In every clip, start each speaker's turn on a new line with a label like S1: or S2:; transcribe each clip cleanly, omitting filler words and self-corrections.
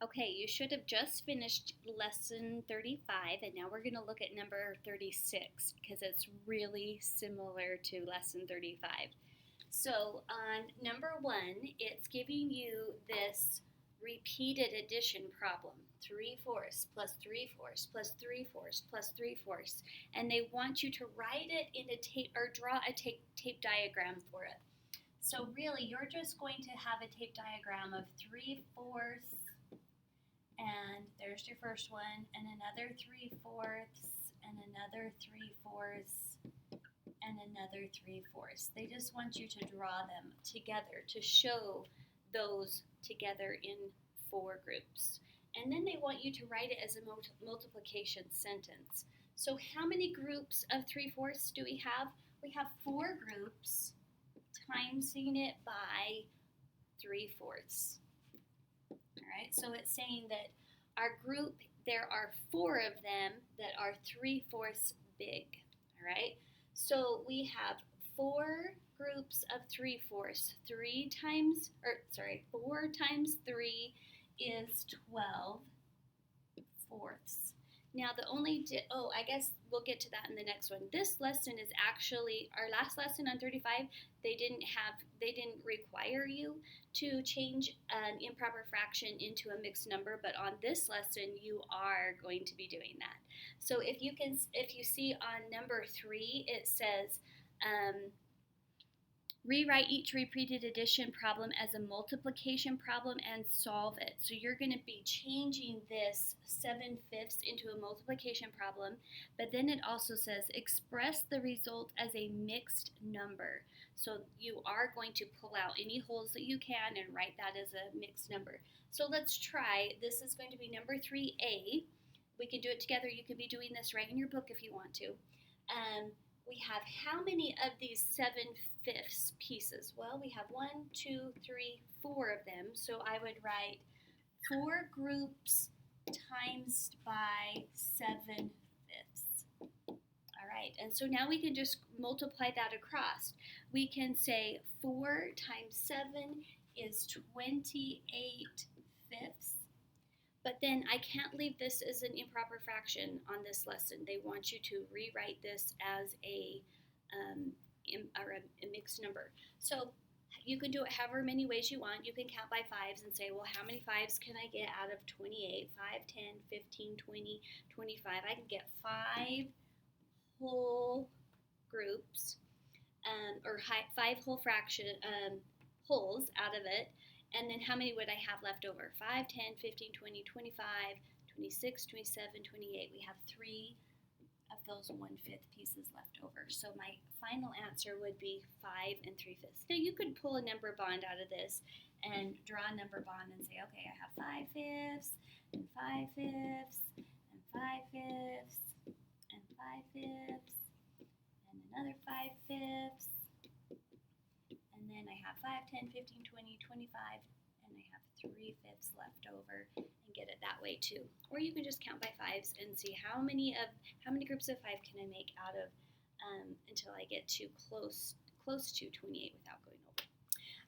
S1: Okay, you should have just finished lesson 35, and now we're going to look at number 36 because it's really similar to lesson 35. So, on number 1, it's giving you this repeated addition problem 3/4 plus 3/4 plus 3/4 plus 3/4, and they want you to write it in a tape or draw a tape diagram for it. So, really, you're just going to have a tape diagram of 3/4 and there's your first one, and another 3/4, and another 3/4, and another 3/4. They just want you to draw them together to show those together in 4 groups. And then they want you to write it as a multiplication sentence. So how many groups of 3/4 do we have? We have 4 groups timesing it by 3/4. Alright, so it's saying that our group, there are 4 of them that are 3/4 big. Alright, so we have 4 groups of 3/4. 4 times 3 is 12 fourths. Now I guess we'll get to that in the next one. This lesson is actually our last lesson on 35. They didn't require you to change an improper fraction into a mixed number, but on this lesson you are going to be doing that. So if you see on number 3, it says rewrite each repeated addition problem as a multiplication problem and solve it. So you're going to be changing this 7/5 into a multiplication problem, but then it also says express the result as a mixed number. So you are going to pull out any holes that you can and write that as a mixed number. So let's try. This is going to be number 3A. We can do it together. You could be doing this right in your book if you want to. We have how many of these 7/5 pieces? Well, we have 1, 2, 3, 4 of them. So I would write 4 groups times by 7/5. All right, and so now we can just multiply that across. We can say 4 times 7 is 28 fifths. But then I can't leave this as an improper fraction on this lesson. They want you to rewrite this as a mixed number. So you can do it however many ways you want. You can count by 5s and say, well, how many 5s can I get out of 28? 5, 10, 15, 20, 25. I can get 5 whole groups or 5 whole wholes out of it. And then how many would I have left over? 5, 10, 15, 20, 25, 26, 27, 28. We have 3 of those 1/5 pieces left over. So my final answer would be 5 3/5. Now you could pull a number bond out of this and draw a number bond and say, okay, I have 5/5 and 5/5 and 5/5 and 5/5 and another 5/5. And then I have 5, 10, 15, 20, 25, and I have 3/5 left over, and get it that way too. Or you can just count by 5s and see how many groups of 5 can I make out of until I get to close to 28 without going over.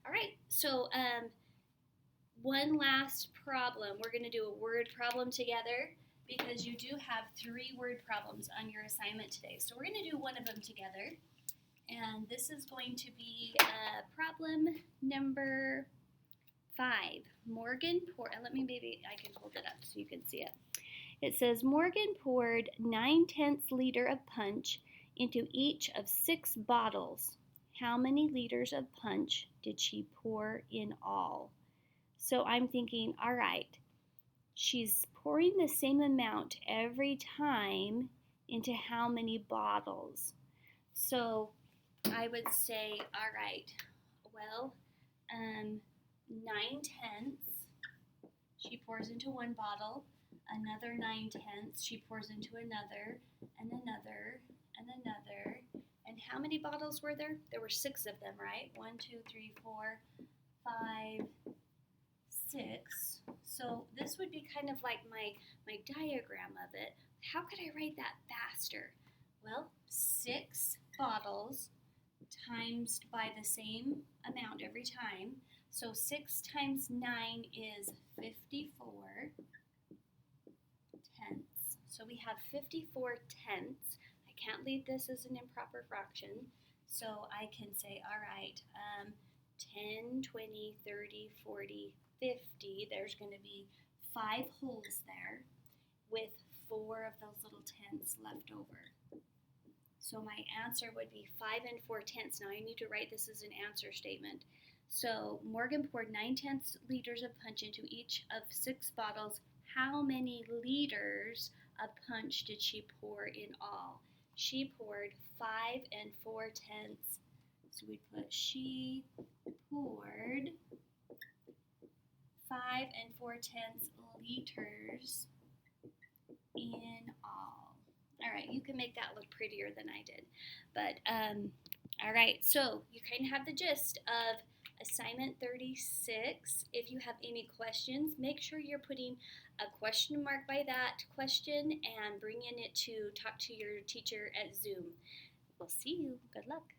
S1: All right, so one last problem. We're going to do a word problem together because you do have 3 word problems on your assignment today. So we're going to do one of them together. And this is going to be problem number 5. Morgan poured, maybe I can hold it up so you can see it. It says, Morgan poured 9/10 liter of punch into each of 6 bottles. How many liters of punch did she pour in all? So I'm thinking, all right, she's pouring the same amount every time into how many bottles? So I would say, all right, well, 9/10 she pours into one bottle, another 9/10 she pours into another, and another, and another. And how many bottles were there? There were 6 of them, right? 1, 2, 3, 4, 5, 6. So this would be kind of like my diagram of it. How could I write that faster? Well, 6 bottles times by the same amount every time. So 6 times 9 is 54. have 54 tenths. I can't leave this as an improper fraction. So I can say, all right, 10, 20, 30, 40, 50. There's going to be 5 holes there with 4 of those little tenths left over. So my answer would be 5 and 4 tenths. Now I need to write this as an answer statement. So Morgan poured 9/10 liters of punch into each of 6 bottles. How many liters of punch did she pour in all? She poured 5 and 4 tenths. So we put she poured 5 and 4 tenths liters in all. All right, you can make that look prettier than I did. But, all right, so you kind of have the gist of assignment 36. If you have any questions, make sure you're putting a question mark by that question and bringing it to talk to your teacher at Zoom. We'll see you. Good luck.